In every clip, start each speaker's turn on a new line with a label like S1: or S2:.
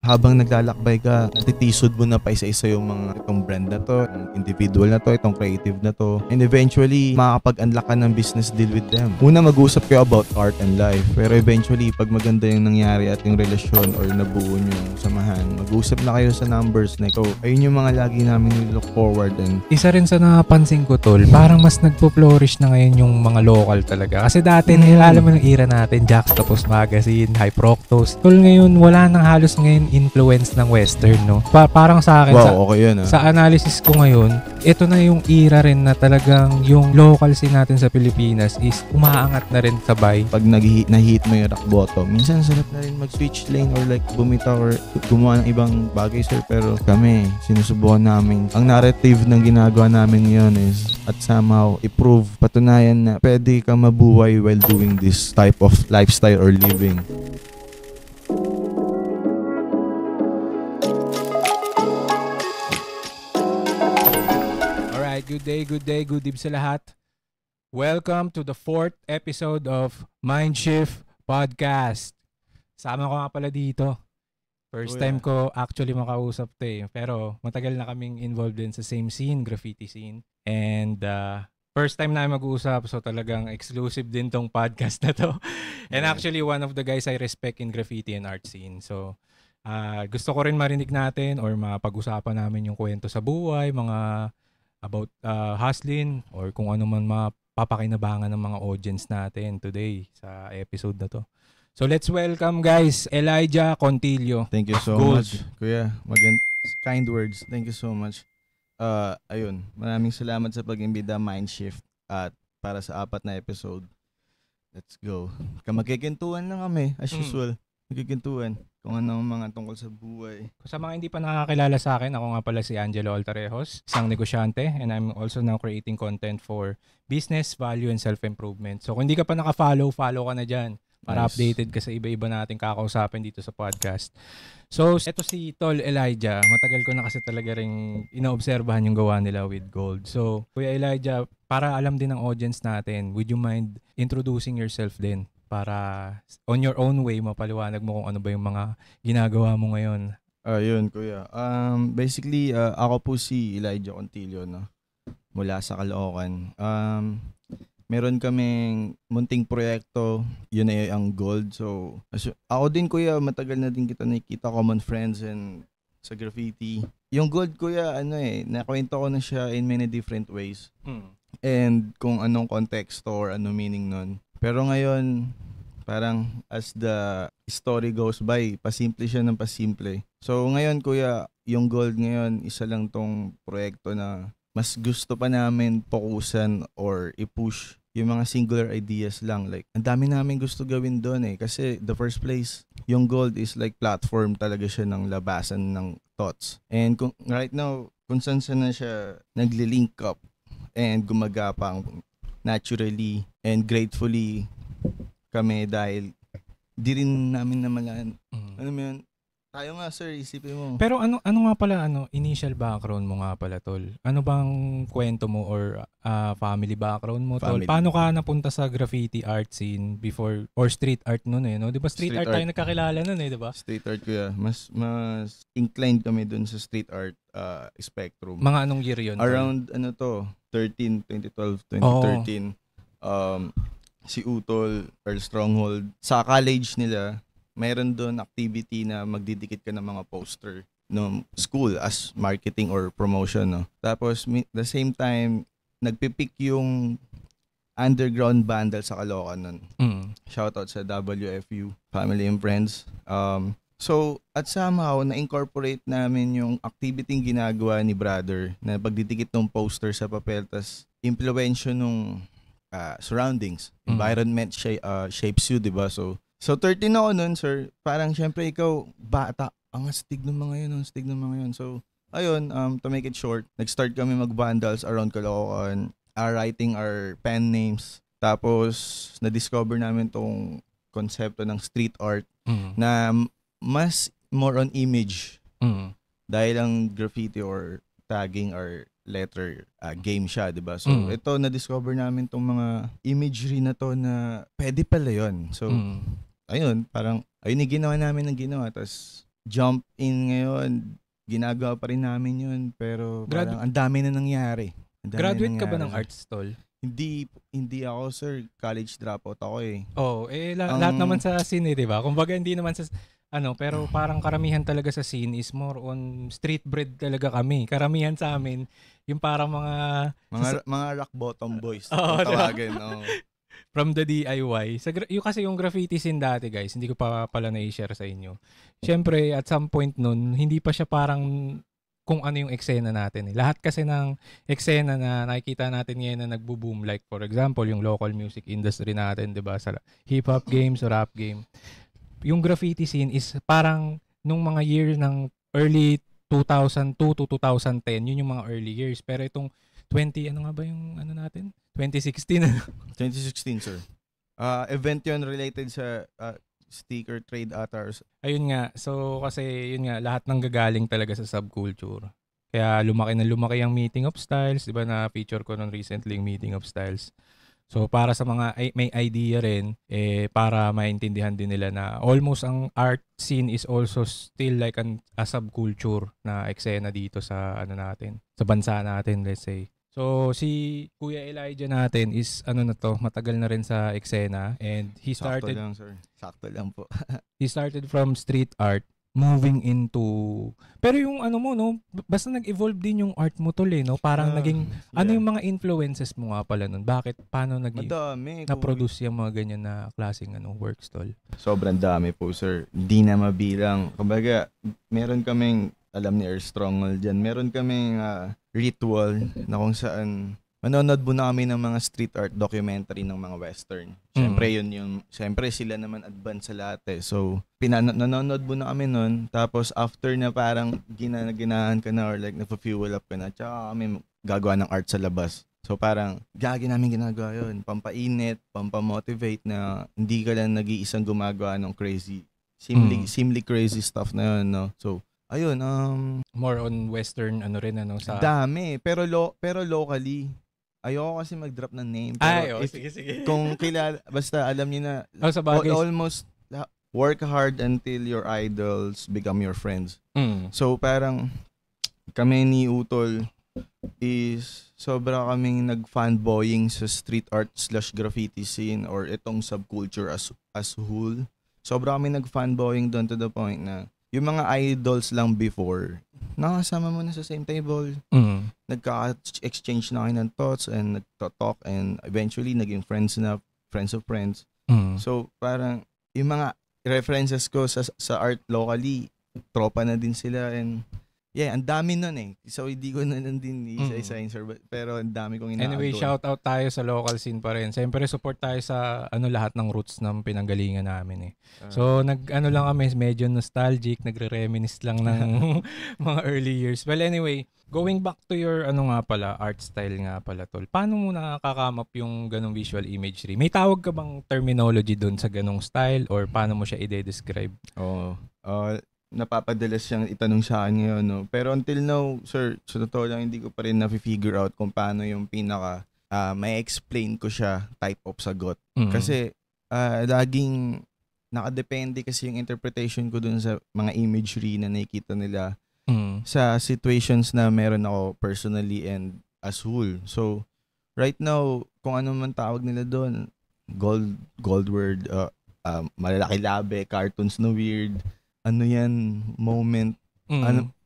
S1: habang naglalakbay ka, natitisod mo na pa isa-isa yung mga itong brand na to, itong individual na to, itong creative na to. And eventually, makakapag-unlock ka ng business deal with them. Una, mag-usap kayo about art and life. Pero eventually, pag maganda yung nangyari at yung relasyon or nabuo yung samahan, mag-usap na kayo sa numbers na ito. Ayun yung mga lagi namin look forward. And
S2: isa rin sa napansin ko, tol, parang mas nagpo-flourish na ngayon yung mga local talaga. Kasi dati, nilala mo ng era natin, Juxtapoz Magazine, Hype Proctos. Tol, ngayon, wala nang halos ngayon influence ng Western, no? Parang sa akin,
S1: okay yun,
S2: sa analysis ko ngayon, ito na yung era rin na talagang yung local scene natin sa Pilipinas is umaangat na rin sabay.
S1: Pag nahit mo yung rock bottom, minsan sarap na rin mag-switch lane or like bumitaw or gumawa ng ibang bagay, sir. Pero kami, sinusubukan namin. Ang narrative ng ginagawa namin ngayon is at somehow i-prove, patunayan na pwede kang mabuhay while doing this type of lifestyle or living.
S2: Good day, good eve sa lahat. Welcome to the 4th episode of Mindshift Podcast. Sama ko nga pala dito. First time ko actually makausap to eh. Pero matagal na kaming involved din sa same scene, graffiti scene. And first time na mag-uusap, so talagang exclusive din tong podcast na to. And actually one of the guys I respect in graffiti and art scene. So gusto ko rin marinig natin or mapag-usapan namin yung kwento sa buhay, mga about hustling or kung ano man mapapakinabangan ng mga audience natin today sa episode na to. So let's welcome guys, Elijah Contillo.
S1: Thank you so much, Kuya. Kind words. Thank you so much. Ayun, maraming salamat sa pag-imbita Mindshift at para sa 4 na episode. Let's go. Magkikintuan lang kami as usual. Magkikintuan kung ano mga tungkol sa buhay.
S2: Sa mga hindi pa nakakilala sa akin, ako nga pala si Angelo Altarejos, isang negosyante, and I'm also now creating content for business, value, and self-improvement. So kung hindi ka pa naka-follow, follow ka na dyan para updated ka sa iba-iba nating kakausapin dito sa podcast. So eto si Tol Elijah, matagal ko na kasi talaga ring inaobserbahan yung gawa nila with gold. So Kuya Elijah, para alam din ng audience natin, would you mind introducing yourself din? Para on your own way, mapaliwanag mo kung ano ba yung mga ginagawa mo ngayon.
S1: Yun, Kuya. Basically, ako po si Elijah Contillo, no? Mula sa Caloocan. Meron kaming munting proyekto, yun ay ang gold. So, ako din, Kuya, matagal na din kita nakikita, common friends and sa graffiti. Yung gold, Kuya, nakwento ko na siya in many different ways. And kung anong context or anong meaning nun. Pero ngayon, parang as the story goes by, pasimple siya ng pasimple. So ngayon, Kuya, yung gold ngayon, isa lang tong proyekto na mas gusto pa namin fokusan or i-push yung mga singular ideas lang. Like, ang dami namin gusto gawin doon eh. Kasi the first place, yung gold is like platform talaga siya ng labasan ng thoughts. And right now, kung saan na siya nagli-link up and gumagapang naturally and gratefully kami dahil di rin namin namalaan. Ano mo yun? Tayo nga, sir, isipin mo.
S2: Pero ano nga pala, initial background mo nga pala, Tol? Ano bang kwento mo or family background mo, Tol? Paano ka napunta sa graffiti art scene before, or street art nun eh, no? Di ba street art tayo nagkakilala nun eh, di ba? Street
S1: art, Kuya. Mas inclined kami dun sa street art spectrum.
S2: Mga anong year yun?
S1: Around, 2012, 2013. Si Utol, Earl Stronghold. Sa college nila, mayroon doon activity na magdidikit ka ng mga poster no school as marketing or promotion, no. Tapos the same time nagpipick yung underground bundle sa Caloocan nun. Shoutout sa WFU, family and friends. So at somehow na-incorporate namin yung activity ginagawa ni brother na pagdidikit ng poster sa papel, tas impluwensyo nung surroundings, environment shapes you, diba? So 13 ako nun, sir. Parang syempre ikaw, bata, ang astig ng mga yun, So, ayun, to make it short, nag-start kami mag-vandals around Caloocan, writing our pen names. Tapos, na-discover namin tong konsepto ng street art na mas more on image. Dahil ang graffiti or tagging or letter game siya, diba? So, ito, na-discover namin tong mga imagery na to na pwede pala yun. So, ayun, parang, ayun yung ginawa namin ng ginawa. Tapos, jump in ngayon, ginagawa pa rin namin yun, pero parang ang dami na nangyari.
S2: Graduate ka ba ng arts tol?
S1: Hindi ako, sir. College dropout ako eh.
S2: Lahat naman sa scene, di ba? Kumbaga hindi naman sa pero parang karamihan talaga sa scene is more on street bred talaga kami. Karamihan sa amin, yung parang
S1: mga rock bottom boys. Tawagin,
S2: from the DIY. Kasi yung graffiti scene dati, guys, hindi ko pa pala na-share sa inyo. Siyempre, at some point nun, hindi pa siya parang kung ano yung eksena natin. Lahat kasi ng eksena na nakikita natin ngayon na nagbo-boom, like for example, yung local music industry natin, 'di ba, sa hip-hop games or rap game. Yung graffiti scene is parang nung mga year ng early 2002 to 2010, yun yung mga early years. Pero itong 2016
S1: 2016, sir. Event yun related sa sticker trade attars.
S2: Ayun nga. So, kasi yun nga, lahat ng gagaling talaga sa subculture. Kaya lumaki ang Meeting of Styles. Diba na-feature ko nun recently yung Meeting of Styles. So, para sa mga may idea rin, para maintindihan din nila na almost ang art scene is also still like a subculture na eksena dito sa sa bansa natin, let's say. So, si Kuya Elijah natin is matagal na rin sa eksena, and he started...
S1: Sakto lang, sir. Sakto lang po.
S2: He started from street art, moving into... Pero yung basta nag-evolve din yung art mo tol no? Parang naging... Yeah. Ano yung mga influences mo nga pala nun? Bakit? Paano
S1: Madami.
S2: Na-produce yung mga ganyan na klaseng works tol?
S1: Sobrang dami po, sir. Di na mabilang. Kumbaga, meron kaming... Alam ni Earl Stronghold dyan. Meron kaming ritual na kung saan manonood muna kami ng mga street art documentary ng mga western. Siyempre sila naman advance sa lahat eh. So, nanonood muna kami nun. Tapos after na parang ginahan ka na or like nafa-fuel up ka na, tsaka kami gagawa ng art sa labas. So parang namin ginagawa yun. Pampainit, pampamotivate na hindi ka lang nag-iisang gumagawa ng crazy, seemingly crazy stuff na yun, no? So, ayun,
S2: more on western sa
S1: dami, pero locally. Ayoko kasi mag-drop ng name, pero
S2: sige.
S1: Kung kilala, basta alam niyo na
S2: sa bagay,
S1: almost work hard until your idols become your friends. So parang kami ni Utol is sobra kaming nag-fanboying sa street art / graffiti scene or itong subculture as whole. Sobra kaming nag-fanboying doon to the point na yung mga idols lang before, nakasama mo na sa same table. Nagka-exchange na kayo ng thoughts and nagto-talk and eventually naging friends of friends. So, parang yung mga references ko sa art locally, tropa na din sila and ang dami nun eh. So, hindi ko na din isa-isahin, sir. Pero ang dami kong inaagol.
S2: Anyway, shout out tayo sa local scene pa rin. Siyempre, support tayo sa lahat ng roots ng pinanggalingan namin eh. So, lang kami, medyo nostalgic, nagre-reminisce lang ng mga early years. Well, anyway, going back to your art style nga pala, tol. Paano mo nakaka-come up yung ganong visual imagery? May tawag ka bang terminology doon sa ganong style or paano mo siya i-describe?
S1: Napapadalas siyang itanong sa akin ngayon, no? Pero until now, sir, sa totoo lang, hindi ko pa rin na-figure out kung paano yung pinaka may explain ko siya type of sagot. Kasi laging nakadepende kasi yung interpretation ko dun sa mga imagery na nakikita nila sa situations na meron ako personally and as whole. So, right now, kung ano man tawag nila doon, gold word, malalaki labi, cartoons na weird, moment,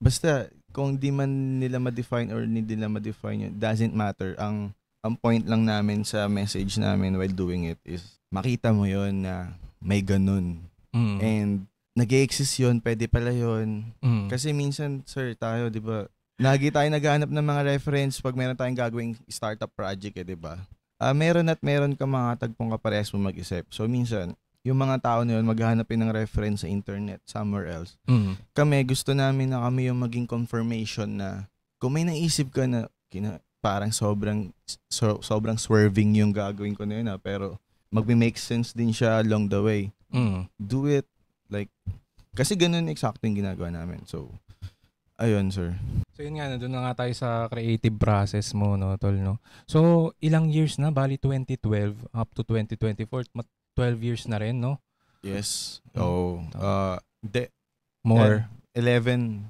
S1: basta kung di man nila ma-define or hindi nila ma-define yun, doesn't matter. Ang point lang namin sa message namin while doing it is makita mo yun na may ganun. And nag-e-exist yun, pwede pala yun. Kasi minsan, sir, tayo, di ba, lagi tayo naghahanap ng mga reference pag meron tayong gagawing startup project, di ba? Meron ka mga tagpong kaparehas mo mag-isip. So minsan, yung mga tao na yun, maghahanapin ng reference sa internet, somewhere else. Kami, gusto namin na kami yung maging confirmation na kung may naisip ka na parang sobrang swerving yung gagawin ko na yun, pero mag-make sense din siya along the way. Do it. Kasi ganun exact yung ginagawa namin. So, ayun, sir.
S2: So, yun nga, doon na nga tayo sa creative process mo, no, tol, no? So, ilang years na? Bali, 2012 up to 2024. 12 years na rin, no?
S1: Yes.
S2: More.
S1: 11.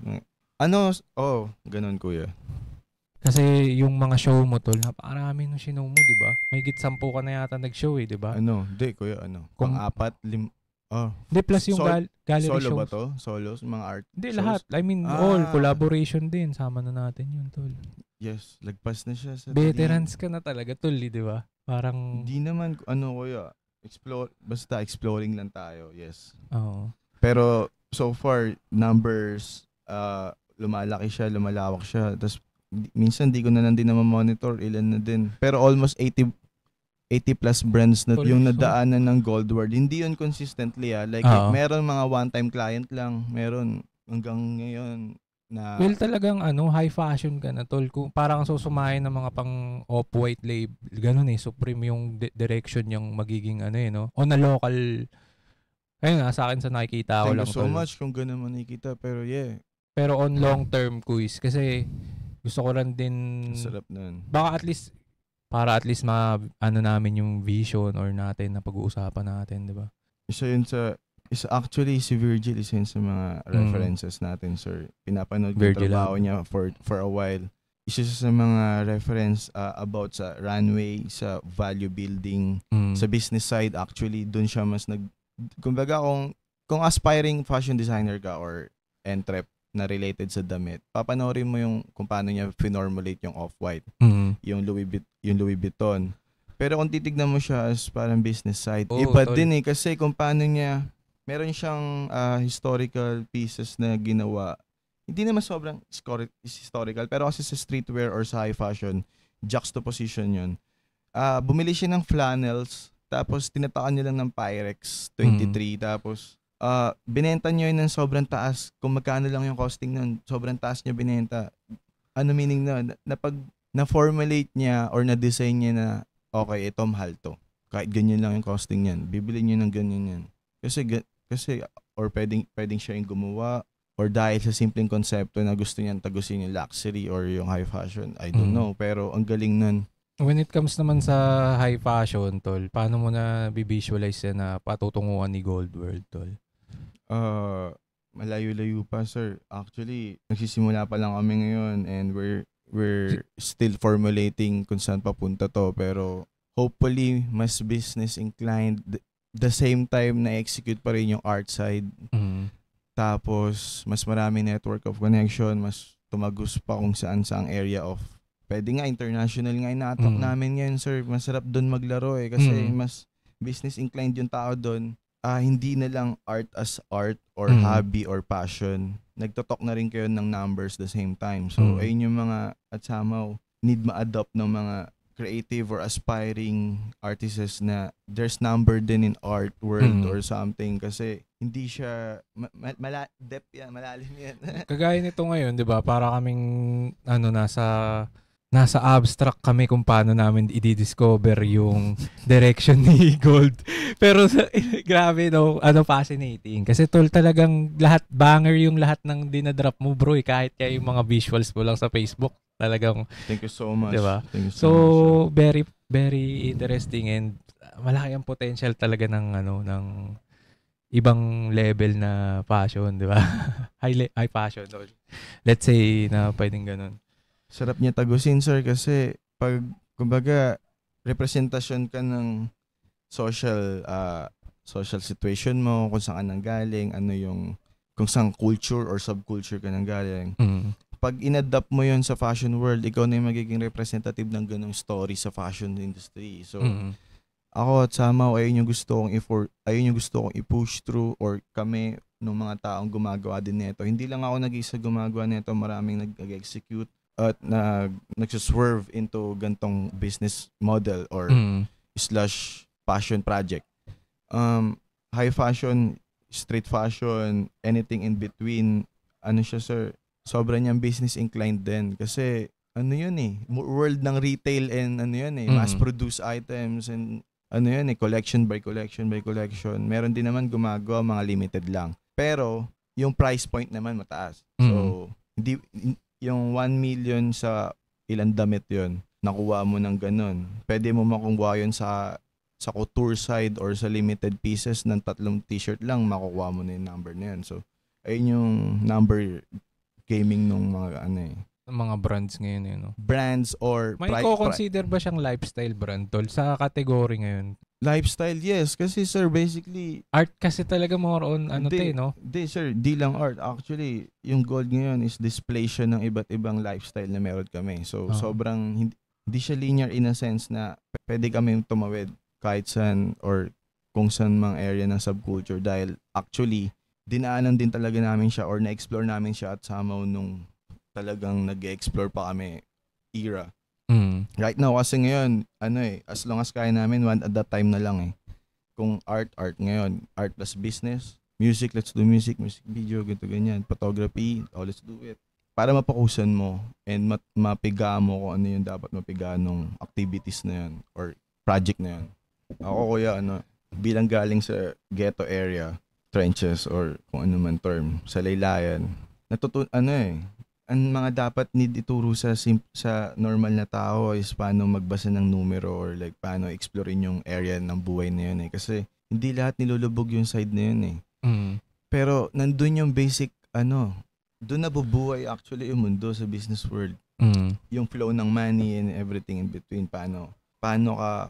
S1: Ganun kuya.
S2: Kasi yung mga show mo, tol, napakarami nung show mo, di ba? May 10 ka na yata nag-show di ba?
S1: Hindi kuya, pang-apat,
S2: Hindi, plus yung gallery
S1: solo
S2: shows.
S1: ba to? Solos, mga art
S2: Hindi,
S1: shows?
S2: lahat. I mean, all. Collaboration din. Sama na natin yun, tol.
S1: Yes, lagpas na siya sa
S2: Veterans ka na talaga, tol, di ba? Parang...
S1: Hindi naman, kuya, basta exploring lang tayo, yes.
S2: Oo.
S1: Pero, so far, numbers, lumalaki siya, lumalawak siya. Tapos, minsan di ko na lang din monitor ilan na din. Pero almost 80 plus brands na yung nadaanan ng Gold Award. Hindi yun consistently like meron mga one-time client lang, meron hanggang ngayon na
S2: well, talagang high fashion ka na, tol. Kung parang susumahin ng mga pang off-white label, ganun Supreme yung direction yung magiging no? On a local, ayun sa akin sa nakikita ko lang.
S1: Thank you so much kung ganun mo nakikita, pero yeah.
S2: Pero on long-term quiz, kasi gusto ko lang din,
S1: sarap nun.
S2: Baka at least namin yung vision or natin na pag-uusapan natin, di ba?
S1: Actually, si Virgil isa yun sa mga references natin, sir. Pinapanood ko yung trabaho niya for a while. Isa sa mga reference about sa runway, sa value building, sa business side. Actually, dun siya mas kumbaga kung aspiring fashion designer ka or entrep na related sa damit, papanoorin mo yung kung paano niya finormulate yung Off-White, yung Louis Vuitton. Pero kung titignan mo siya as parang business side, iba din kasi kung paano niya, meron siyang historical pieces na ginawa. Hindi naman sobrang historical, pero kasi sa streetwear or sa high fashion, juxtaposition yun. Bumili siya ng flannels, tapos tinatakan niya lang ng Pyrex 23, tapos binenta niyo yun ng sobrang taas. Kung magkano lang yung costing nun, sobrang taas niya binenta. Ano meaning nun? Na-formulate niya or na-design niya na, okay, ito mahal to. Kahit ganyan lang yung costing niyan. Bibili niyo ng ganyan yan. Kasi or pwedeng siya yung gumawa, or dahil sa simpleng konsepto na gusto niyang tagusin yung luxury or yung high fashion. I don't know. Pero ang galing nun.
S2: When it comes naman sa high fashion, tol, paano mo na bivisualize na patutunguhan ni Gold World, tol?
S1: Malayo-layo pa, sir. Actually, nagsisimula pa lang kami ngayon and we're still formulating kung saan papunta to, pero hopefully mas business inclined, the same time na execute pa rin yung art side. Tapos mas marami network of connection, mas tumagos pa kung saan-saang area of, pwede nga international nga inatok namin ngayon, sir. Masarap doon maglaro kasi mas business inclined yung tao doon. Hindi na lang art as art or hobby or passion. Nagtotok na rin kayo ng numbers the same time. So, ayun yung mga, at somehow, need ma-adopt ng mga creative or aspiring artists na there's number din in art world or something. Kasi, hindi siya, depth yan, malalim yan.
S2: Kagaya nito ngayon, di ba? Para kaming, nasa abstract kami kung paano namin i-discover yung direction ni Gold. Pero grabe fascinating. Kasi tol, talagang banger yung lahat ng dinadrop mo, bro. Kahit kaya yung mga visuals mo lang sa Facebook. Talagang,
S1: thank you so much.
S2: Diba?
S1: Thank you
S2: so
S1: much,
S2: very, very interesting and malaki ang potential talaga ng ibang level na fashion, di ba? high fashion. Let's say na pwedeng ganun.
S1: Sarap niya tagusin, sir, kasi pag, kumbaga, representasyon ka ng social situation mo, kung saan ka nanggaling, kung saan culture or subculture ka nanggaling. Pag in-adapt mo yun sa fashion world, ikaw na yung magiging representative ng ganung story sa fashion industry. So, ako at somehow, ayun yung gusto kong i-push through, or kami, ng mga taong gumagawa din nito. Hindi lang ako nag-isa gumagawa nito, maraming nag-execute at nagsaswerve into gantong business model or slash passion project. High fashion, street fashion, anything in between, siya, sir, sobrang niyang business inclined din. Kasi, world ng retail and mass-produced items and collection by collection by collection. Meron din naman gumagawa, mga limited lang. Pero, yung price point naman mataas. So, hindi yung 1 million sa ilang damit yon, nakuha mo ng ganun. Pwede mo makuha yun sa couture side or sa limited pieces ng 3 t-shirt lang, makukuha mo na yung number na yun. So, Ayun yung number gaming nung mga
S2: Mga brands ngayon no.
S1: Brands or
S2: may consider ba siyang lifestyle brand tol sa category ngayon?
S1: Lifestyle, yes. Kasi sir, basically
S2: art kasi talaga more on no?
S1: Hindi sir, di lang art. Actually, yung goal ngayon is display siya ng iba't ibang lifestyle na meron kami. So, sobrang hindi siya linear in a sense na pwede kami tumawid kahit saan or kung saan mang area ng subculture dahil actually, dinaanan din talaga namin siya or na-explore namin siya at somehow nung talagang nag-explore pa kami era. Right now, kasi ngayon, as long as kaya namin, one at that time na lang eh. Kung art ngayon, art plus business, music, let's do music video, ganito ganyan, photography, let's do it. Para mapakusan mo and mapiga mo kung ano yung dapat mapiga nung activities na yun or project na yun. Ako kuya, bilang galing sa ghetto area, trenches or kung ano man term, sa laylayan, ang mga dapat need ituro sa normal na tao is paano magbasa ng numero or like paano explorein yung area ng buhay na yun eh. Kasi hindi lahat nilulubog yung side na yun eh. Pero nandun yung basic doon nabubuhay actually yung mundo sa business world. Yung flow ng money and everything in between. Paano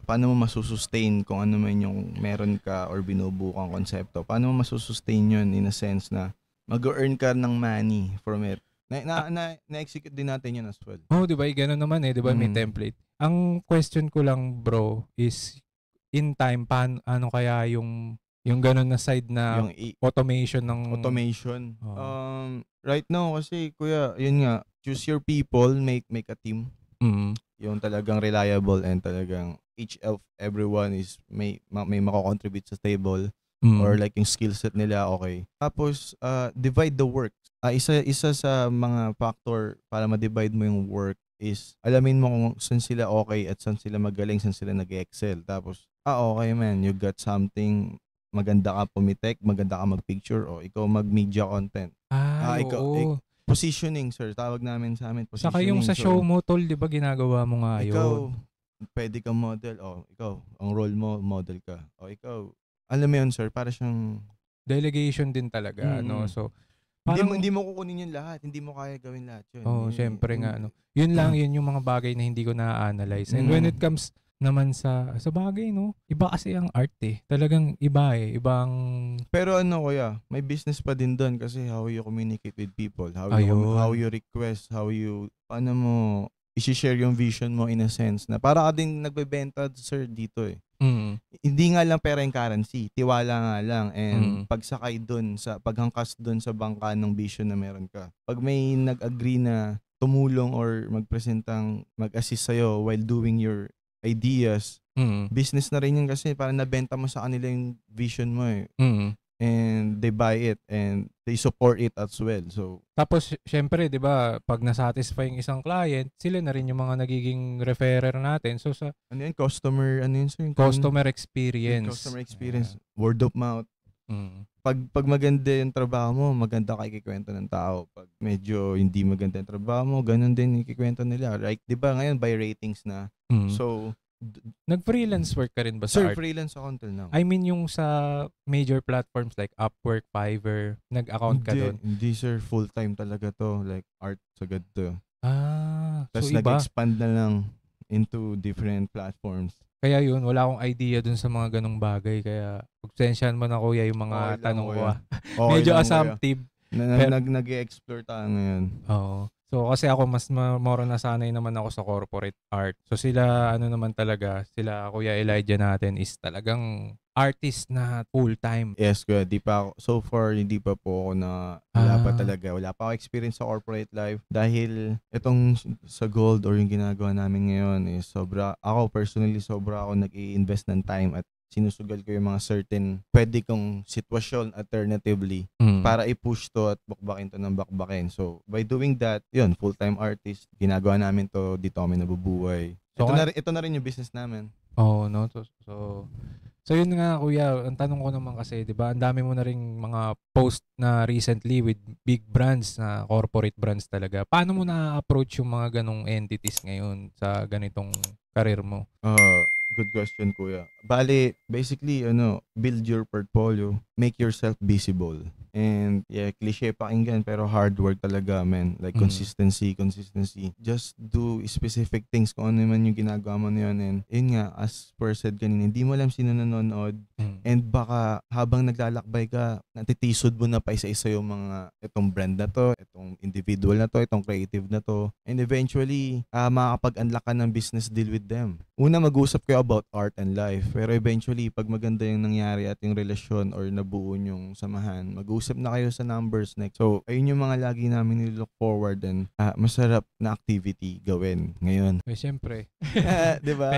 S1: mo masusustain kung ano man yung meron ka or binubuo kang konsepto. Paano mo masusustain yun in a sense na mag-earn ka ng money from it. Na-execute din natin yun as well.
S2: Di ba? Gano'n naman eh. Di ba? May template. Ang question ko lang, bro, is in time, ano kaya yung gano'n na side na yung automation ng...
S1: Automation? Right now, kasi, kuya, yun nga, choose your people, make a team. Yung talagang reliable and talagang everyone is may mako-contribute sa table or like yung skill set nila, okay. Tapos, divide the work. Isa sa mga factor para ma-divide mo yung work is alamin mo kung saan sila okay at saan sila magaling, saan sila nag-excel. Tapos, okay man, you got something, maganda ka pumitek, maganda ka mag-picture, o ikaw mag-media content.
S2: Oo.
S1: Positioning, sir. Tawag namin sa amin, positioning.
S2: Saka yung sa show mo, tol, di ba ginagawa mo nga yun?
S1: Ikaw, pwede kang model. Ikaw, ang role mo, model ka. Ikaw, alam mo yun, sir, para siyang...
S2: Delegation din talaga, no? So, parang,
S1: hindi mo kukunin yung lahat. Hindi mo kaya gawin lahat yun.
S2: Syempre nga. Yun lang, yun yung mga bagay na hindi ko na-analyze. And when it comes naman sa bagay, no? Iba kasi ang art eh. Talagang iba eh. Ibang...
S1: Pero kuya, may business pa din doon kasi how you communicate with people. How you request, paano mo i-share yung vision mo in a sense na para ka din nagbebenta, sir, dito eh. Hindi nga lang pera yung currency, tiwala nga lang and pagsakay dun paghangkas dun sa bangka ng vision na meron ka. Pag may nag-agree na tumulong or magpresentang mag-assist sa'yo while doing your ideas, business na rin yun kasi parang nabenta mo sa kanila yung vision mo eh. And they buy it and they support it as well. So
S2: tapos syempre, 'di ba, pag na-satisfy yung isang client, sila na rin yung mga nagiging referrer natin. So sa
S1: customer
S2: customer experience.
S1: Customer experience, word of mouth. Pag maganda yung trabaho mo, maganda ka ikikwento ng tao. Pag medyo hindi maganda yung trabaho mo, ganun din ikikwento nila. Like, 'di ba ngayon by ratings na. So
S2: nag-freelance work ka rin ba sa art?
S1: Sir, freelance ako until now.
S2: I mean yung sa major platforms like Upwork, Fiverr, nag-account ka doon?
S1: Hindi sir, full-time talaga to. Like art sagad to.
S2: So
S1: tapos
S2: iba?
S1: nag-expand na lang into different platforms.
S2: Kaya yun, wala akong idea dun sa mga ganong bagay. Kaya pagsensyahan mo na kuya yung mga tanong ko. Medyo assumptive.
S1: Nag-explore tayo ngayon.
S2: Oo. So kasi ako mas more nasanay naman ako sa corporate art. So sila naman talaga, sila Kuya Elijah natin is talagang artist na full-time.
S1: Yes, kuya. So far, hindi pa po ako wala pa talaga. Wala pa ako experience sa corporate life dahil itong sa gold or yung ginagawa namin ngayon is ako personally, sobra ako nag-i-invest ng time at sinusugal ko yung mga certain pwede kong sitwasyon alternatively para i-push to at bakbakin to ng bakbakin. So, by doing that, yun, full-time artist, ginagawa namin to, dito kami nabubuhay. So, ito na rin yung business namin.
S2: No? So yun nga kuya, ang tanong ko naman kasi, 'di ba, ang dami mo na ring mga post na recently with big brands na corporate brands talaga. Paano mo na-approach yung mga ganong entities ngayon sa ganitong career mo?
S1: Good question, kuya. Bali, basically, build your portfolio, make yourself visible. And yeah, cliche pakinggan pero hard work talaga, man. Like consistency. Just do specific things kung ano man yung ginagawa mo na yun. And yun nga, as per said kanina, hindi mo alam sino nanonood. And baka habang naglalakbay ka, natitisod mo na pa isa-isa yung mga itong brand na to, itong individual na to, itong creative na to. And eventually, makakapag-unlock ka ng business deal with them. Una, mag-usap kayo about art and life. Pero eventually, pag maganda yung nangyari at yung relasyon or nabuo yung samahan, mag-usap na kayo sa numbers next. So, ayun yung mga lagi namin nilook forward and masarap na activity gawin ngayon.
S2: Siyempre.
S1: Diba?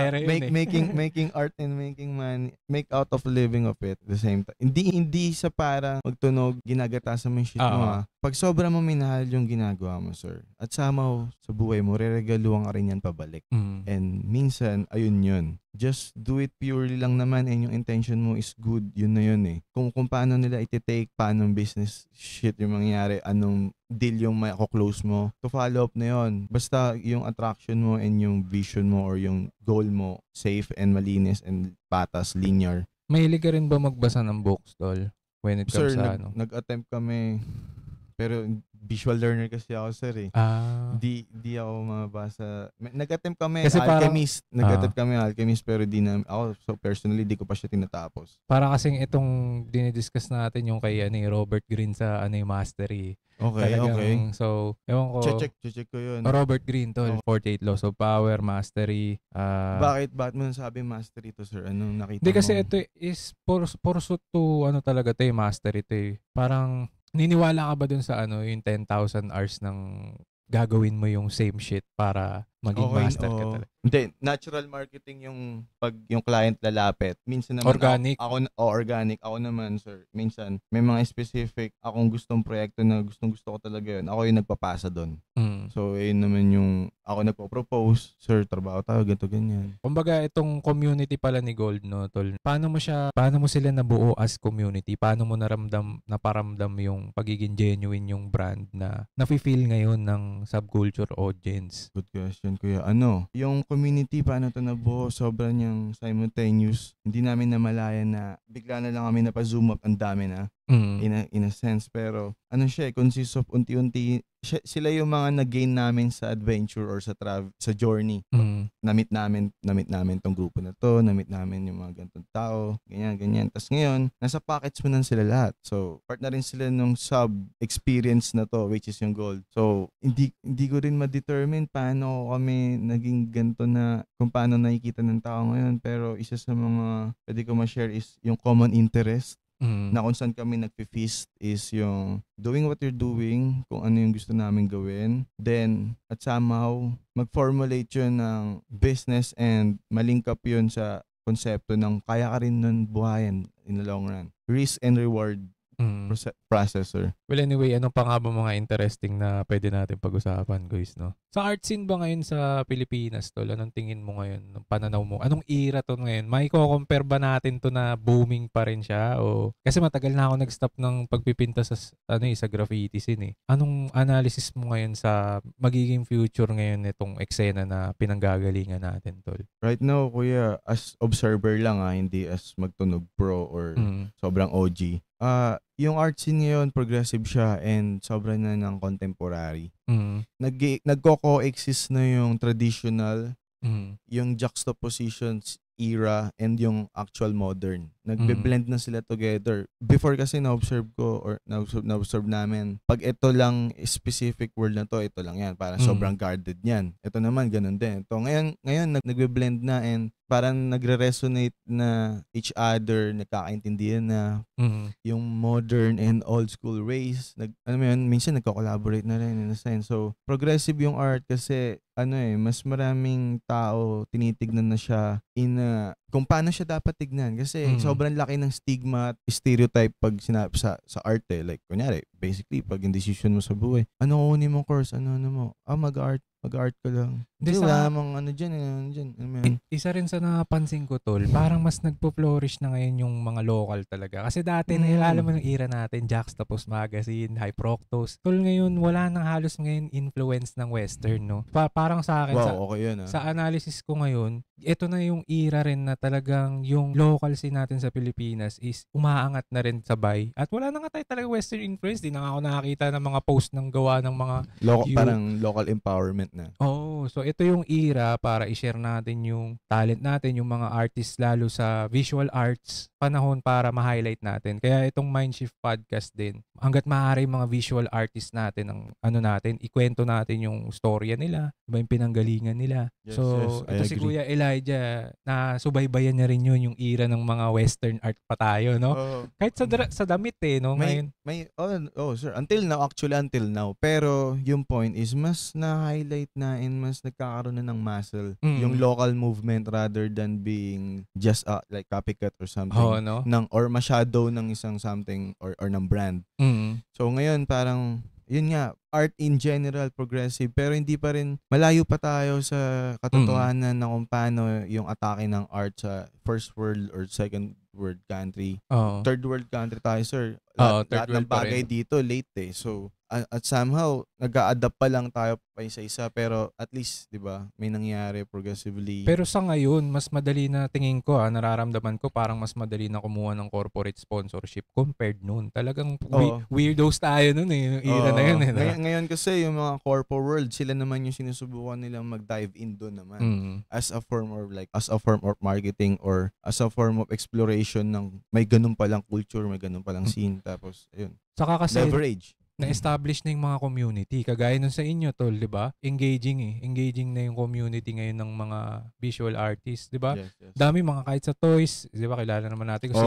S1: Making art and making money, make out of living of it at the same time. Hindi sa para magtunog, ginagatasan mo yung shit mo Pag sobra mo minahal yung ginagawa mo, sir, at somehow sa buhay mo, reregaluhan ka rin yan pabalik. And minsan, ayun yun. Just do it purely lang naman and yung intention mo is good. Yun na yun eh. Kung paano nila iti-take, paano business shit yung mangyayari, anong deal yung may ako-close mo, to follow up na yun. Basta yung attraction mo and yung vision mo or yung goal mo, safe and malinis and patas, linear.
S2: Mahilig ka rin ba magbasa ng books, Tol? When it comes sa
S1: nag-attempt kami. Pero visual learner kasi ako, sir eh. Di ako mabasa. Nag-attempt kami kasi alchemist. Nag-attempt kami alchemist pero di na ako personally di ko pa siya tinatapos.
S2: Para kasing itong dinidiscuss natin yung kay Robert Greene sa Mastery.
S1: Okay.
S2: So, ewan ko.
S1: Check ko yun.
S2: Robert Greene, Tol. 48 Laws of Power, Mastery.
S1: Bakit mo nasabi Mastery to, sir? Anong nakita mo?
S2: Hindi kasi ito is pursuit to talaga to Mastery to Parang niniwala ka ba dun sa yung 10,000 hours ng gagawin mo yung same shit para maging master ka talaga?
S1: Hindi, natural marketing yung pag yung client lalapit. Minsan naman
S2: organic.
S1: Organic. Ako naman, sir. Minsan may mga specific akong gustong proyekto na gusto ko talaga yun. Ako yung nagpapasa doon. So, yun naman yung ako nagpo-propose, sir, trabaho tayo, ganito, ganyan.
S2: Kumbaga, itong community pala ni Gold, no, Tol? Paano mo sila nabuo as community? Paano mo naparamdam yung pagiging genuine yung brand na nafe-feel ngayon ng subculture audience?
S1: Good question, kuya. Yung community, paano ito nabuo? Sobrang yung simultaneous. Hindi namin namalayan na bigla na lang kami napa-zoom up, ang dami na. In a sense, pero consists of unti-unti. Sila yung mga nag-gain namin sa adventure or sa journey. Namit namin tong grupo na to, namit namin yung mga ganitong tao, ganyan. Tapos ngayon, nasa pockets mo na sila lahat. So, part na rin sila nung sub-experience na to, which is yung Gold. So, hindi ko rin ma-determine paano kami naging ganito na, kung paano nakikita ng tao ngayon. Pero isa sa mga pwede ko ma-share is yung common interest. Na kung saan kami nagpi-feast is yung doing what you're doing, kung ano yung gusto namin gawin. Then, at somehow, mag-formulate yun ng business and malink up yun sa konsepto ng kaya ka rin nun buhayan in the long run. Risk and reward processor.
S2: Well, anyway, ano pa nga ba mga interesting na pwede natin pag-usapan, guys, no? Sa art scene ba ngayon sa Pilipinas, Tol? Anong tingin mo ngayon? Anong pananaw mo? Anong era to ngayon? May ko-compare ba natin to na booming pa rin siya? O kasi matagal na ako nag-stop ng pagpipinta sa graffiti scene eh. Anong analysis mo ngayon sa magiging future ngayon nitong eksena na pinanggagalingan natin, Tol?
S1: Right now, kuya, as observer lang hindi as magtunog pro or sobrang OG. Yung art scene ngayon, progressive siya and sobrang na ng contemporary. Nagko-coexist na yung traditional, yung juxtapositions era and yung actual modern. Nagbe-blend na sila together. Before kasi na-observe ko or na-observe namin, pag ito lang specific word na to, ito lang yan. Parang sobrang guarded yan. Ito naman, ganun din. Ito, ngayon nagbe-blend na and parang nagre-resonate na each other, nagkakaintindihan na yung modern and old school race. Minsan nagko-collaborate na rin in a sense. So, progressive yung art kasi mas maraming tao tinitignan na siya kung paano siya dapat tignan. Kasi sobrang laki ng stigma at stereotype pag sinabi sa art eh. Like, kunyari, basically, pag yung decision mo sa buhay, kunin mo course, mo? Mag-art ka lang. Wala mong dyan.
S2: Isa rin sa napansin ko, Tol, parang mas nagpo-flourish na ngayon yung mga local talaga. Kasi dati, naalala mo yung era natin, Juxtapose Magazine, High Fructose. Tol, ngayon, wala nang halos ngayon influence ng Western, no? Parang sa akin,
S1: wow, okay yun,
S2: sa analysis ko ngayon, ito na yung era rin na talagang yung local scene natin sa Pilipinas is umaangat na rin sabay. At wala na nga tayo talaga Western influence. Di na nga ako nakakita ng mga post ng gawa ng mga
S1: Parang local empowerment na.
S2: Oh, so ito yung era para i-share natin yung talent natin, yung mga artists lalo sa visual arts, panahon para ma-highlight natin. Kaya itong Mindshift podcast din, hanggat maaari yung mga visual artists natin, ang ano natin, ikwento natin yung storya nila, iba yung pinanggalingan nila.
S1: Yes,
S2: So,
S1: yes,
S2: ito
S1: I
S2: si
S1: agree.
S2: Kuya Elijah, na subaybayan niya rin yun, yung era ng mga western art pa tayo, no? Kahit sa damit no? Ngayon.
S1: Sir. Until now. Pero yung point is, mas na-highlight na and mas nagkakaroon na ng muscle. Yung local movement rather than being just like copycat or something.
S2: Oh, no?
S1: Or masyado ng isang something or ng brand. So ngayon parang yun nga, art in general, progressive, pero hindi pa rin, malayo pa tayo sa katotohanan na kung paano yung atake ng art sa first world or second world country. Third world country tayo, sir. Lahat ng bagay dito, late So, at somehow, nag-a-adapt pa lang tayo pa isa-isa, pero at least, di ba, may nangyari progressively.
S2: Pero sa ngayon, mas madali na tingin ko, nararamdaman ko, parang mas madali na kumuha ng corporate sponsorship compared noon. Talagang weirdos tayo noon yung era na yun.
S1: Ngayon kasi, yung mga corpo world, sila naman yung sinusubukan nilang mag-dive in doon naman. As a form of marketing or as a form of exploration ng may ganun palang culture, may ganun palang scene. Tapos, ayun.
S2: Saka kasi,
S1: leverage.
S2: Na-establish na yung mga community. Kagaya nun sa inyo, tol, di ba? Engaging na yung community ngayon ng mga visual artists, di ba?
S1: Yes.
S2: Dami mga kahit sa toys, di ba? Kilala naman natin. Kasi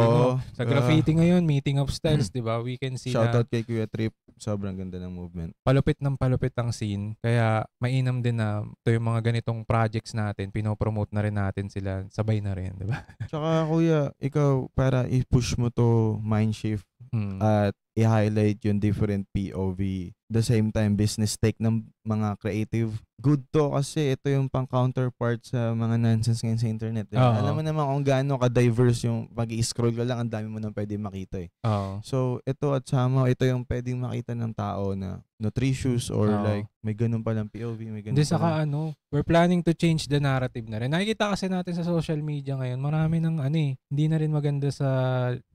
S2: sa graffiti ngayon, meeting of styles, di ba? We can see
S1: Shoutout kay Kuya Trip. Sobrang ganda ng movement.
S2: Palupit ang scene. Kaya mainam din na ito yung mga ganitong projects natin, pinopromote na rin natin sila. Sabay na rin, di ba?
S1: Tsaka kuya, ikaw para i-push mo to Mindshift at i-highlight yung different POV, the same time business take ng mga creative. Good to kasi ito yung pang counterpart sa mga nonsense ngayon sa internet. Alam mo naman kung gaano ka-diverse yung pag-i-scroll ka lang, ang dami mo nang pwede makita . So ito at somehow, ito yung pwedeng makita ng tao na nutritious or like may ganun palang POV, may ganun
S2: palang. Saka we're planning to change the narrative na rin. Nakikita kasi natin sa social media ngayon, marami ng hindi na rin maganda sa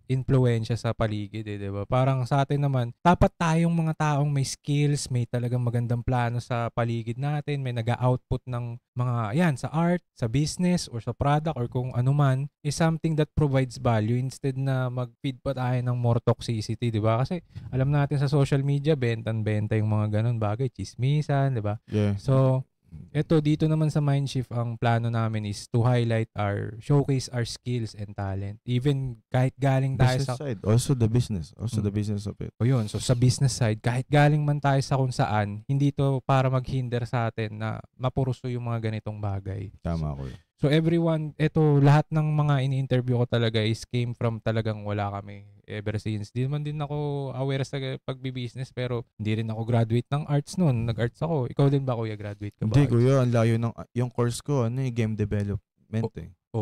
S2: influensya sa paligid, di ba? Parang sa atin naman, dapat tayong mga taong may skills, may talagang magandang plano sa paligid natin, may nag-output ng mga, sa art, sa business, or sa product, or kung ano man, is something that provides value instead na mag-feed pa tayo ng more toxicity, di ba? Kasi alam natin sa social media, benta yung mga ganun bagay, chismisan, di ba?
S1: Yeah.
S2: So, dito naman sa Mindshift, ang plano namin is to showcase our skills and talent. Even kahit galing tayo
S1: business side, also the business of it.
S2: Yun, so sa business side, kahit galing man tayo sa kung saan, hindi to para maghinder sa atin na mapuruso yung mga ganitong bagay.
S1: Tama ko.
S2: So everyone, lahat ng mga ini-interview ko talaga is came from talagang wala kami ever since. Di naman din ako aware sa pagbi-business, pero hindi rin ako graduate ng arts noon. Nag-arts ako. Ikaw din ba, kuya? Graduate ka ba?
S1: Hindi, kuya. Ang layo ng yung course ko, game development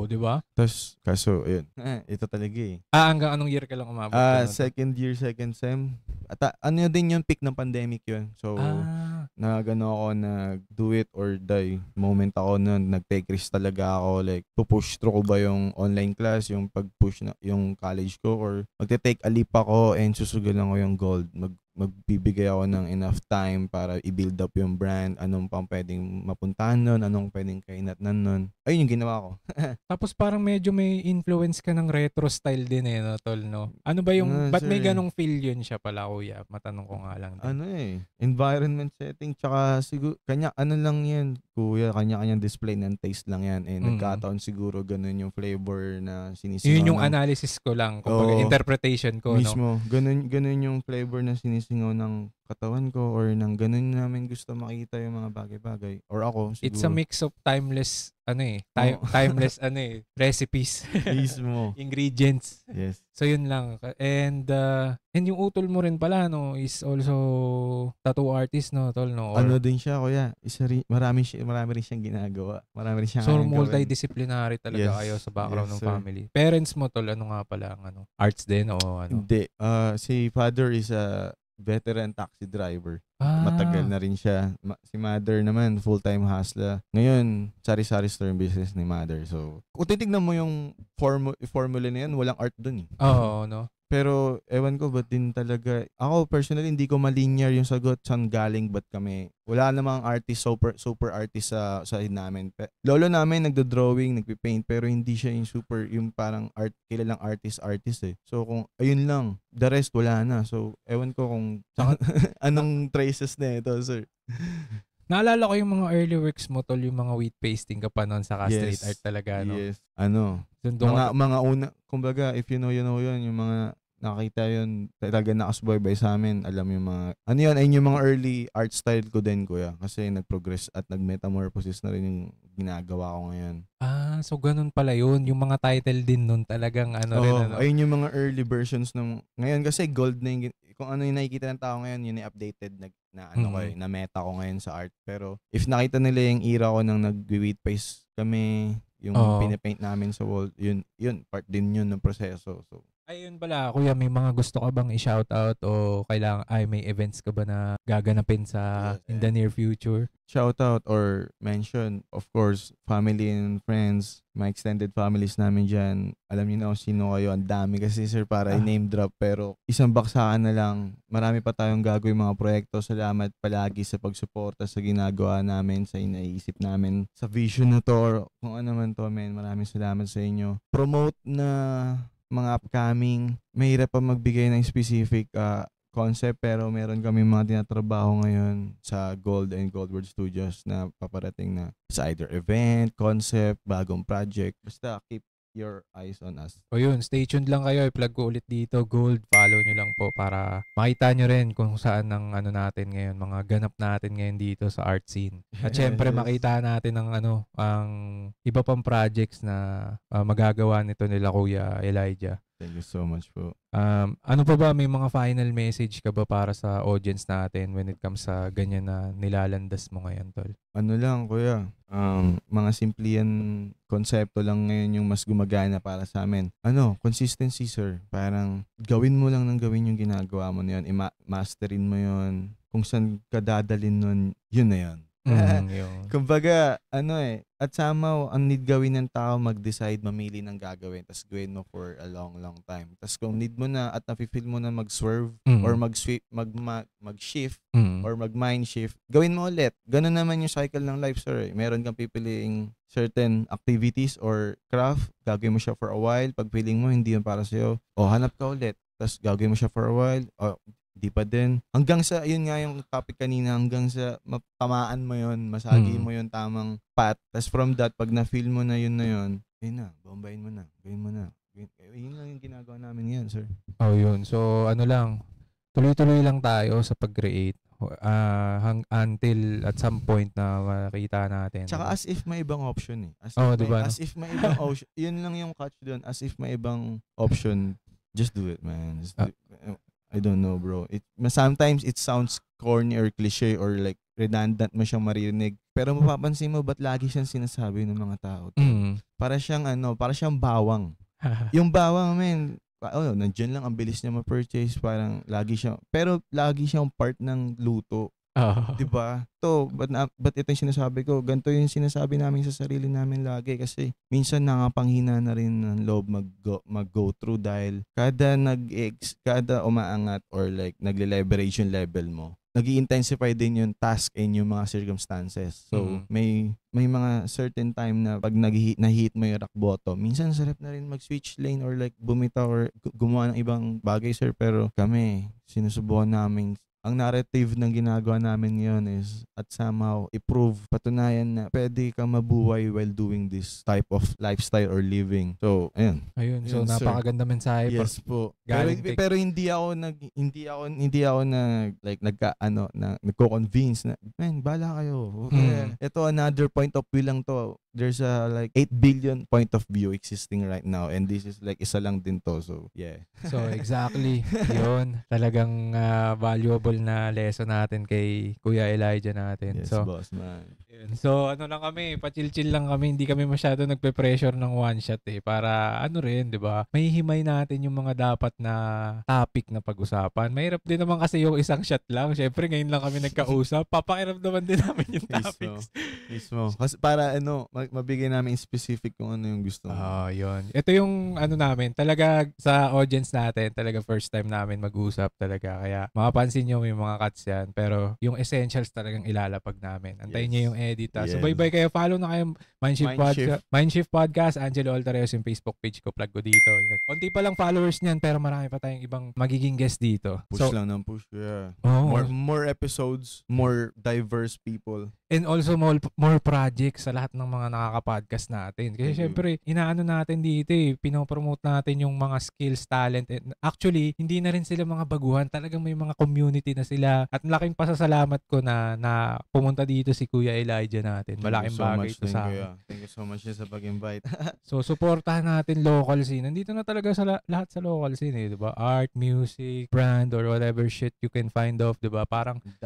S2: di ba?
S1: Tapos, kaso, ayun. Ito talaga
S2: Hanggang anong year ka lang umabot?
S1: Second year, second sem. At din yung peak ng pandemic yun. So, ako, nag-do it or die moment ako nun. Nag-take risk talaga ako. Like, push through ko ba yung online class, yung pag-push na yung college ko, or magte-take a leap ako and susugalan ko yung gold. Magbibigay ako ng enough time para i-build up yung brand, anong pang pwedeng mapuntahan nun, anong pwedeng kainatnan nun. Ayun yung ginawa ko.
S2: Tapos parang medyo may influence ka ng retro style din no, tol, no? Ano ba yung, ba't may ganong feel yun siya pala, kuya? Matanong ko nga lang din.
S1: Environment setting, tsaka siguro, lang yan, kuya, kanya-kanyang display ng taste lang yan. Nagkataon siguro ganun yung flavor na sinisingaw.
S2: Yun yung analysis ko lang, kumbaga interpretation ko,
S1: mismo, no? Ganun yung flavor na sinisingaw ng katawan ko or ng ganun namin gusto makita yung mga bagay-bagay. Or ako, siguro.
S2: It's a mix of timeless, timeless, recipes.
S1: Mismo.
S2: Ingredients.
S1: Yes.
S2: So, yun lang. And yung utol mo rin pala, no, is also tattoo artist, no, tol, no?
S1: Or, din siya, kuya. Marami rin siyang ginagawa. Marami rin siyang
S2: so, multidisciplinary talaga kayo sa background ng family. Parents mo, tol, ano nga pala, arts din o ano?
S1: Hindi. Si father is a veteran taxi driver. Matagal na rin siya. Si mother naman, full-time hustler. Ngayon, sari-sari store business ni mother. So, kung titignan mo yung formula na yan, walang art dun eh.
S2: Oo, no?
S1: Pero, ewan ko, ba't din talaga, ako personally, hindi ko malinear yung sagot saan galing, ba't kami, wala namang artist, super artist sa namin. Lolo namin, nagdo-drawing, nagpipaint, pero hindi siya yung super, yung parang kilalang artist eh. So, kung, ayun lang, the rest, wala na. So, ewan ko kung, anong traces na ito, sir.
S2: Naalala ko yung mga early works mo, tol, yung mga wheat pasting ka pa noon, saka street art talaga, no?
S1: Yes. Mga una, kumbaga, if you know yun, yung mga nakita yun, talaga nakasubaybay sa amin. Alam yung mga, ayun yung mga early art style ko din, kuya. Kasi nag-progress at nag-metamorphosis na rin yung ginagawa ko ngayon.
S2: So ganun pala yun. Yung mga title din nun talagang rin.
S1: Ayun yung mga early versions ng, ngayon kasi gold na yung, kung ano yung nakikita ng tao ngayon, yun yung updated na meta ko ngayon sa art. Pero if nakita nila yung era ko nang nag-wheat paste kami, yung pinapaint namin sa wall, yun, part din yun ng proseso. So,
S2: ayun pala, kuya, may mga gusto ka bang i-shoutout o may events ka ba na gaganapin sa in the near future?
S1: Shoutout or mention, of course, family and friends, my extended families namin dyan. Alam niyo na kung sino kayo. Ang dami kasi, sir, para i-name drop. Pero isang baksakan na lang. Marami pa tayong gagawin mga proyekto. Salamat palagi sa pagsuporta sa ginagawa namin, sa inaiisip namin, sa vision na to, or kung ano man to, men. Maraming salamat sa inyo. Promote na mga upcoming, mahirap pa magbigay ng specific concept, pero meron kami mga tinatrabaho ngayon sa Gold and Goldward Studios na paparating na sa either event, concept, bagong project. Basta keep your eyes on us.
S2: O yun, stay tuned lang kayo. I-plug ko ulit dito, Gold. Follow nyo lang po para makita nyo rin kung saan ang natin ngayon, mga ganap natin ngayon dito sa art scene. At syempre, makita natin ang iba pang projects na magagawa nito nila Kuya Elijah.
S1: Thank you so much po.
S2: Ano pa ba, may mga final message ka ba para sa audience natin when it comes sa ganyan na nilalandas mo ngayon, tol?
S1: Ano lang, kuya, mga simple yan, konsepto lang ngayon yung mas gumagana para sa amin. Consistency, sir. Parang gawin mo lang ng gawin yung ginagawa mo na yun. Masterin mo yun. Kung saan ka dadalin nun, yun na yun. Kumbaga, at somehow, ang need gawin ng tao, mag-decide, mamili ng gagawin, tapos gawin mo for a long, long time. Tapos kung need mo na at nafe-feel mo na mag-swerve or mag-shift or mag-mind shift, gawin mo ulit. Ganun naman yung cycle ng life, sir. Meron kang pipiliing certain activities or craft, gagawin mo siya for a while. Pag feeling mo, hindi yun para sa'yo, hanap ka ulit. Tapos gagawin mo siya for a while, di pa din. Hanggang sa, yun nga yung topic kanina, hanggang sa matamaan mo yun, masagi mo yun tamang path. Tapos from that, pag na-feel mo na yun, ayun na, bombayin mo na, gawin mo na. Yun lang yung ginagawa namin ngayon, sir.
S2: Yun. So, tuloy-tuloy lang tayo sa pag-create until at some point na makita natin.
S1: Tsaka as if may ibang option eh. As if may ibang option. Yun lang yung catch doon. As if may ibang option, just do it, man. Just do it. I don't know, bro. Sometimes it sounds corny or cliche or like redundant mo siyang maririnig. Pero mapapansin mo, ba't lagi siyang sinasabi ng mga tao? Para siyang bawang. Yung bawang, man, nandiyan lang, ang bilis niya ma-purchase. Parang lagi siyang part ng luto. Diba? But ito yung sinasabi ko, ganito yung sinasabi namin sa sarili namin lagi kasi minsan nakapanghina na rin ng loob mag-go through dahil kada umaangat or like nagle-leverage yung level mo, nag-i-intensify din yung task and yung mga circumstances. So, may mga certain time na pag na-hit mo yung rock bottom, minsan sarap na rin mag-switch lane or like bumitaw or gumawa ng ibang bagay, sir. Pero kami, sinusubukan namin. Ang narrative ng ginagawa namin ngayon is at somehow patunayan na pwede kang mabuhay while doing this type of lifestyle or living. So, ayun.
S2: So, napakaganda mensahe.
S1: Yes po. Pero hindi ako nagko-convince na, man, bala kayo. Okay. Ito, another point of view lang to. There's a like 8 billion point of view existing right now and this is like isa lang din to. So, yeah.
S2: So, exactly. Yun. Talagang valuable valuable na lesson natin kay Kuya Elijah natin.
S1: Yes, boss man.
S2: So, ano lang kami, pa-chill-chill lang kami. Hindi kami masyado nagpe-pressure ng one shot para ano rin, 'di ba? Mahihimay natin yung mga dapat na topic na pag-usapan. Mahirap din naman kasi yung isang shot lang. Syempre, ngayon lang kami nagkausap. Papakiramdaman din namin yung topics.
S1: Mismo. Kasi para mabigay namin specific kung ano yung gusto mo.
S2: Yun. Ito yung ano namin, talaga sa audience natin, talaga first time namin mag-usap talaga. Kaya makapansin nyo may mga cuts yan. Pero yung essentials talagang ilalapag namin. Antayin nyo yung edit. So bye-bye kayo. Follow na kayo Mindshift Podcast. Angelo Altareos yung Facebook page ko. Plug ko dito. Yan. Konti pa lang followers niyan pero marami pa tayong ibang magiging guest dito.
S1: Push lang ng push. Yeah. More episodes, more diverse people.
S2: And also more projects sa lahat ng mga nakaka-podcast natin. Kasi syempre, inaano natin dito pinopromote natin yung mga skills, talent. And actually, hindi na rin sila mga baguhan. Talagang may mga community na sila. At malaking pasasalamat ko na pumunta dito si Kuya Elijah natin. Malaking bagay ito sa akin.
S1: Thank you so much sa pag-invite.
S2: So, supportahan natin local scene. Nandito na talaga sa lahat sa local scene, di ba? Art, music, brand, or whatever shit you can find of, di ba? Parang,
S1: ang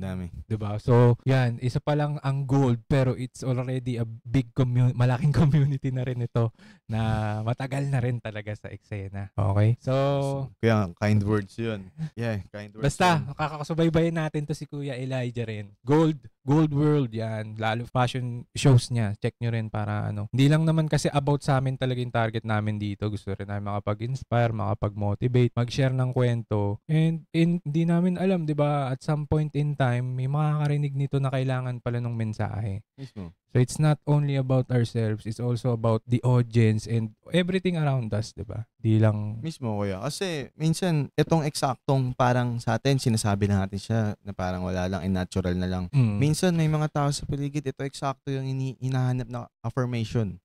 S1: dami.
S2: Di ba? So, yan. Isa pa lang ang gold, pero it's already a big malaking community na rin ito na matagal na rin talaga sa eksena. Okay? So,
S1: kaya kind words yun. Yeah, kind words.
S2: Basta, makakasubaybayan natin to si Kuya Elijah rin. Gold World yan. Lalo fashion shows niya. Check nyo rin para Hindi lang naman kasi about sa amin talaga yung target namin dito. Gusto rin namin makapag-inspire, makapag-motivate, mag-share ng kwento. And hindi namin alam, di ba, at some point in time, may makakarinig nito na kailangan pala ng mensahe.
S1: Mismo.
S2: So it's not only about ourselves, it's also about the audience and everything around us, di ba? Di lang...
S1: Mismo, kuya. Kasi minsan, itong eksaktong parang sa atin, sinasabi lang natin siya na parang wala lang, natural na lang. Minsan, may mga tao sa paligid, ito eksakto yung hinahanap na affirmation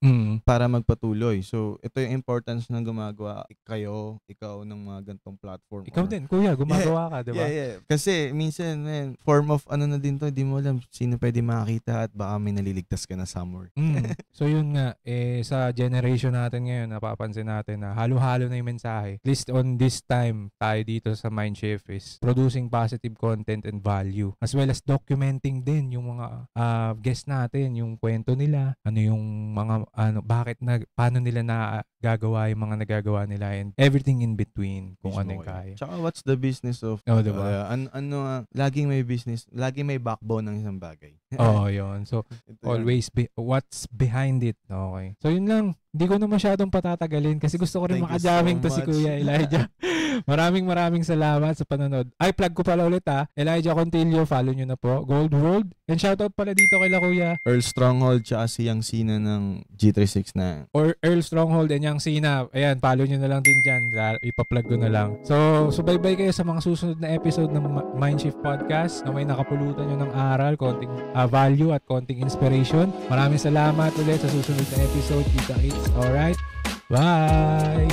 S1: para magpatuloy. So, ito yung importance ng gumagawa ikaw ng mga gantong platform.
S2: Ikaw din, kuya, gumagawa ka, di ba?
S1: Yeah. Kasi minsan, form of na din to, di mo alam sino pwede makakita at baka may naliligtas ka na somewhere.
S2: So yun nga, sa generation natin ngayon, napapansin natin na halo-halo na yung mensahe. At least on this time, tayo dito sa Mindshift is producing positive content and value. As well as documenting din yung mga guests natin, yung kwento nila, paano nila gagawa yung mga nagagawa nila and everything in between kung ano yung kaya.
S1: Tsaka what's the business of
S2: diba?
S1: Laging may business, laging may backbone ng isang bagay.
S2: Yun. So, always what's behind it. Okay. So, yun lang. Hindi ko na masyadong patatagalin kasi gusto ko rin makajaming to si Kuya Elijah. Maraming salamat sa panonood. Ay, plug ko pala ulit Elijah Contillo, follow nyo na po. Gold World. And shoutout pala dito kay Kuya
S1: Earl Stronghold tsaka si Yang Sina ng G369.
S2: Or Earl Stronghold and Yang Sina. Ayan, follow nyo na lang din dyan. Ipa-plug ko na lang. So, bye-bye kayo sa mga susunod na episode ng Mindshift Podcast na may nakapulutan nyo ng aral, konting value at konting inspiration. Maraming salamat ulit sa susunod na episode. Kita-kits. Alright? Bye!